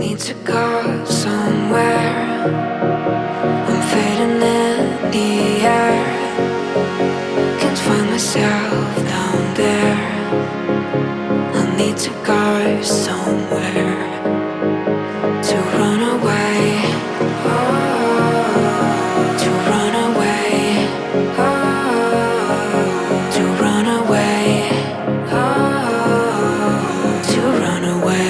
need to go somewhere. I'm fading in the air. Can't find myself down there. I need to go somewhere to run away. Oh, to run away. Oh, to run away. Oh, to run away.